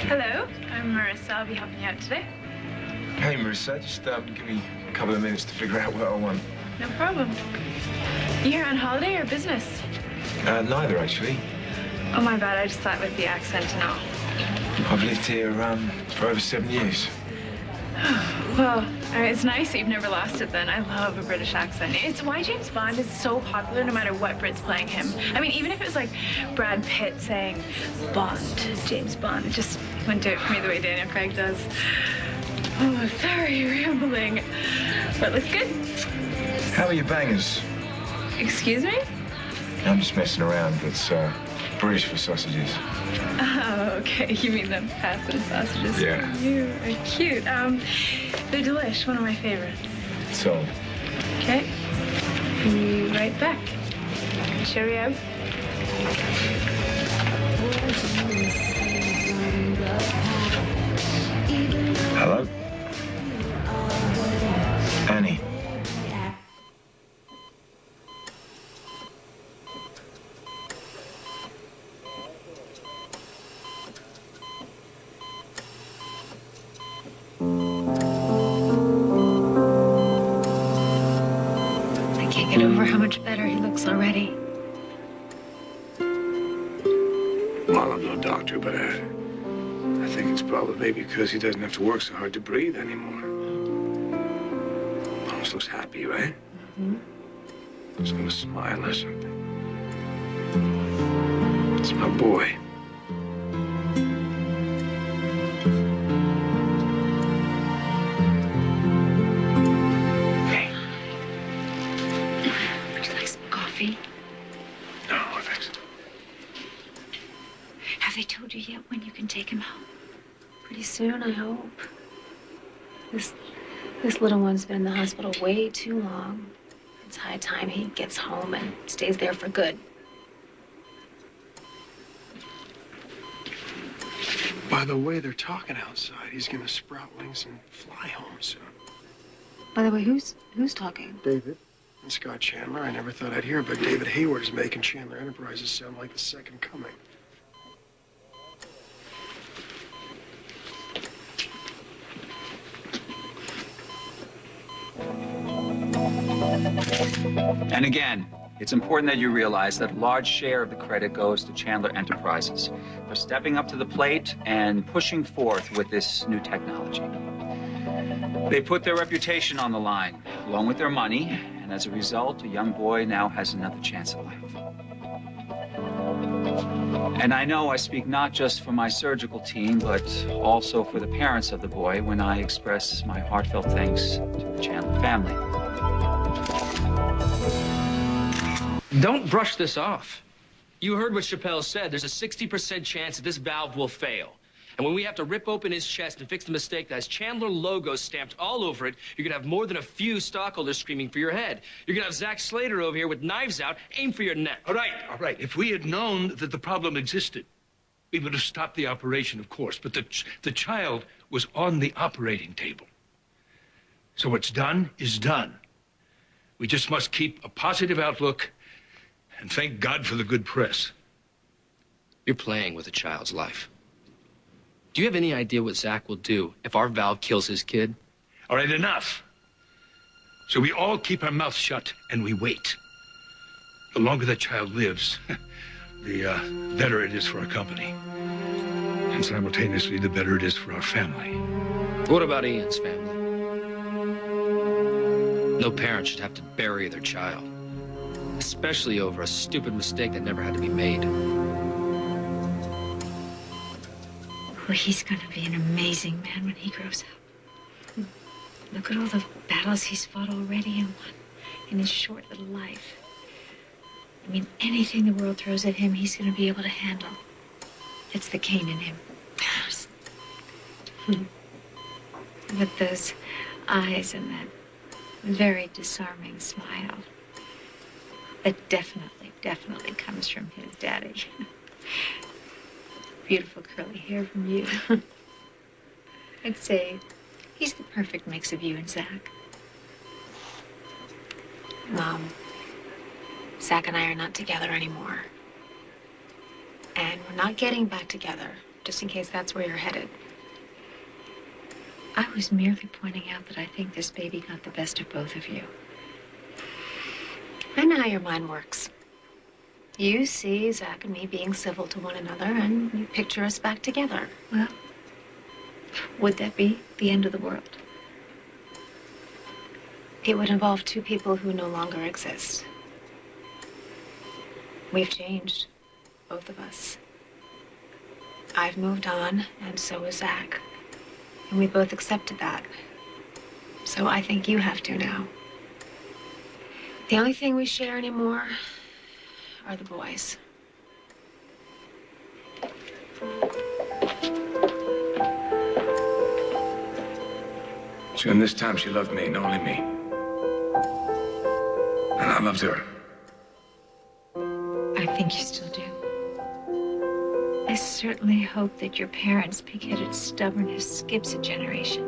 Hello, I'm Marissa. I'll be helping you out today. Hey, Marissa, just give me a couple of minutes to figure out what I want. No problem. You here on holiday or business? Neither, actually. Oh, my bad. I just thought with the accent and all. I've lived here for over 7 years. Well, it's nice that you've never lost it then. I love a British accent. It's why James Bond is so popular no matter what Brit's playing him. I mean, even if it was like Brad Pitt saying Bond, James Bond, it just wouldn't do it for me the way Daniel Craig does. Oh, sorry, rambling. But looks good. How are your bangers? Excuse me? I'm just messing around. It's British for sausages. Oh, okay. You mean the pasta sausages? Yeah. You are cute. They're delish. One of my favorites. So. Okay. Be right back. Cheerio. Hello? Annie. I can't get over how much better he looks already. Well, I'm no doctor, but I think it's probably because he doesn't have to work so hard to breathe anymore. Almost looks happy, right? Mm-hmm. He's gonna smile or something. It's my boy. Hey. Would you like some coffee? No, thanks. Have they told you yet when you can take him home? Pretty soon, I hope. This little one's been in the hospital way too long. It's high time he gets home and stays there for good. By the way they're talking outside, he's gonna sprout wings and fly home soon. By the way, who's talking? David and Scott Chandler. I never thought I'd hear, but David Hayward is making Chandler Enterprises sound like the second coming. And again, it's important that you realize that a large share of the credit goes to Chandler Enterprises for stepping up to the plate and pushing forth with this new technology. They put their reputation on the line, along with their money, and as a result, a young boy now has another chance at life. And I know I speak not just for my surgical team, but also for the parents of the boy when I express my heartfelt thanks to the Chandler family. Don't brush this off. You heard what Chappelle said. There's a 60% chance that this valve will fail. And when we have to rip open his chest and fix the mistake that has Chandler logo stamped all over it, you're going to have more than a few stockholders screaming for your head. You're going to have Zach Slater over here with knives out, aim for your neck. All right. If we had known that the problem existed, we would have stopped the operation, of course. But the child was on the operating table. So what's done is done. We just must keep a positive outlook and thank God for the good press. You're playing with a child's life. Do you have any idea what Zach will do if our valve kills his kid? All right, enough. So we all keep our mouths shut and we wait. The longer that child lives, the better it is for our company. And simultaneously, the better it is for our family. What about Ian's family? No parent should have to bury their child, especially over a stupid mistake that never had to be made. Well, he's going to be an amazing man when he grows up. Look at all the battles he's fought already and won in his short little life. I mean, anything the world throws at him, he's going to be able to handle. It's the Cain in him. With those eyes and that very disarming smile. That definitely comes from his daddy. Beautiful curly hair from you. I'd say he's the perfect mix of you and Zach. Mom, Zach and I are not together anymore. And we're not getting back together just in case that's where you're headed. I was merely pointing out that I think this baby got the best of both of you. I know how your mind works. You see Zach and me being civil to one another, and you picture us back together. Well, would that be the end of the world? It would involve two people who no longer exist. We've changed, both of us. I've moved on, and so has Zach. And we both accepted that. So I think you have to now. The only thing we share anymore are the boys. So in this time, she loved me, and only me. And I loved her. I think you still do. I certainly hope that your parents' pig-headed stubbornness skips a generation.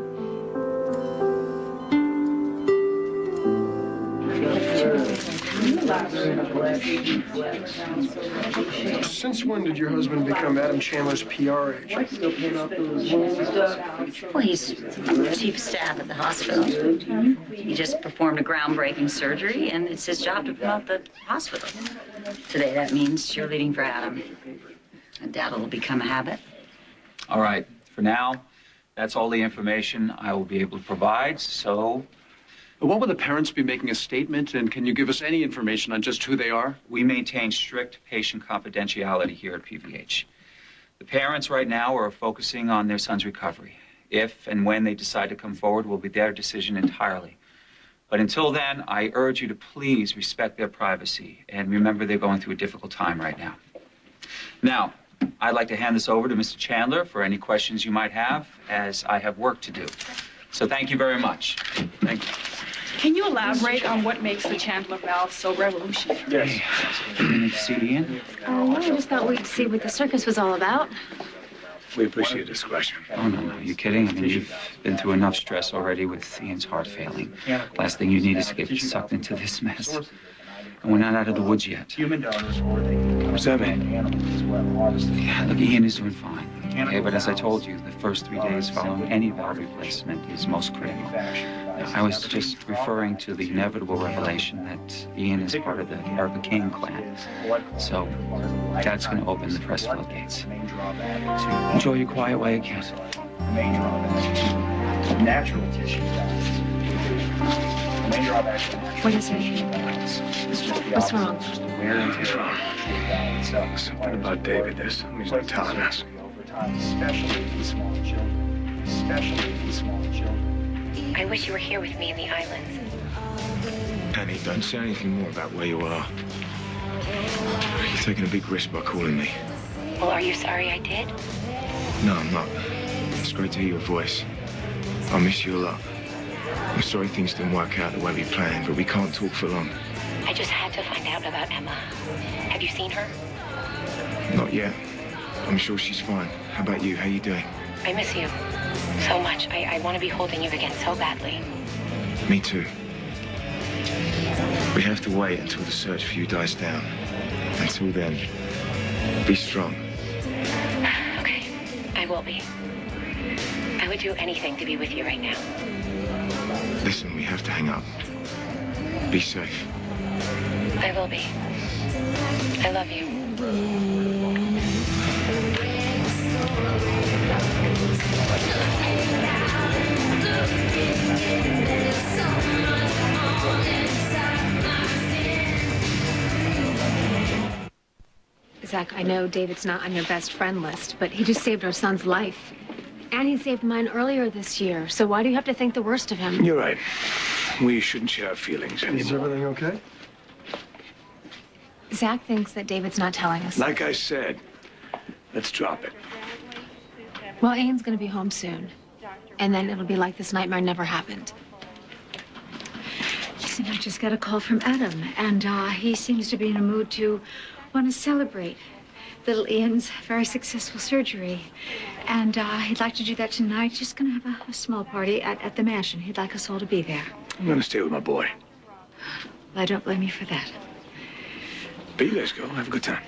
Since when did your husband become Adam Chandler's PR agent? Well, he's chief of staff at the hospital. He just performed a groundbreaking surgery, and it's his job to promote the hospital. Today, that means cheerleading for Adam. I doubt it'll become a habit. All right, for now, that's all the information I will be able to provide, so... What will the parents be making a statement, and can you give us any information on just who they are? We maintain strict patient confidentiality here at PVH. The parents right now are focusing on their son's recovery. If and when they decide to come forward will be their decision entirely. But until then, I urge you to please respect their privacy, and remember they're going through a difficult time right now. Now, I'd like to hand this over to Mr. Chandler for any questions you might have, as I have work to do. So thank you very much. Thank you. Can you elaborate on what makes the Chandler valve so revolutionary? Yes. You need to see Ian? Oh, I just thought we'd see what the circus was all about. We appreciate this question. Oh, no. Are you kidding? I mean, you've been through enough stress already with Ian's heart failing. Last thing you need is to get sucked into this mess. And we're not out of the woods yet. What's that mean? Yeah, look, Ian is doing fine. Okay, but as I told you, the first 3 days following any valve replacement is most critical. I was just referring to the inevitable revelation that Ian is part of the Erica King clan. So, Dad's going to open the press floodgates. Enjoy your quiet way again. Natural tissue. What is it? What's wrong? Something about David. There's something he's not telling us. Especially these small children. Especially these small children. I wish you were here with me in the islands. Annie, don't say anything more about where you are. You're taking a big risk by calling me. Well, are you sorry I did? No, I'm not. It's great to hear your voice. I miss you a lot. I'm sorry things didn't work out the way we planned, but we can't talk for long. I just had to find out about Emma. Have you seen her? Not yet. I'm sure she's fine. How about you? How you doing? I miss you so much. I want to be holding you again so badly. Me too. We have to wait until the search for you dies down. Until then, be strong. Okay, I will be. I would do anything to be with you right now. Listen, we have to hang up. Be safe. I will be. I love you. Zach, I know David's not on your best friend list, but he just saved our son's life. And he saved mine earlier this year, so why do you have to think the worst of him? You're right. We shouldn't share feelings anymore. Is everything okay? Zach thinks that David's not telling us. Like I said, let's drop it. Well, Aidan's gonna be home soon. And then it'll be like this nightmare never happened. Listen, I just got a call from Adam, and he seems to be in a mood to want to celebrate little Ian's very successful surgery. And he'd like to do that tonight. Just gonna have a small party at the mansion. He'd like us all to be there. I'm gonna stay with my boy. Well, I don't blame you for that. But you guys go. Have a good time.